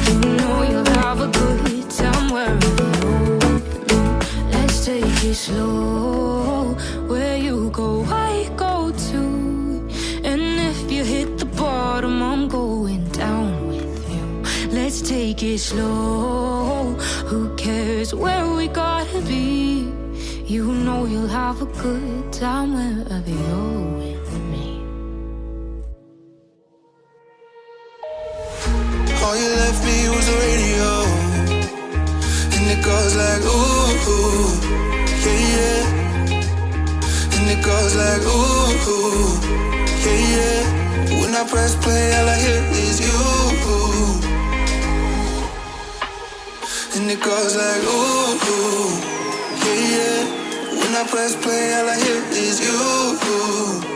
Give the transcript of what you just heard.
You know you'll have a good time wherever you're with me. Let's take it slow. Where you go, I go too. And if you hit the bottom, I'm going down with you. Let's take it slow. Who cares where we gotta be? You know you'll have a good time wherever you're with me. All you left me was the radio, and it goes like ooh, ooh, yeah, yeah. And it goes like ooh, ooh, yeah, yeah. When I press play, all I hear is you. And it goes like ooh, ooh, yeah, yeah. When I press play, all I hear is you.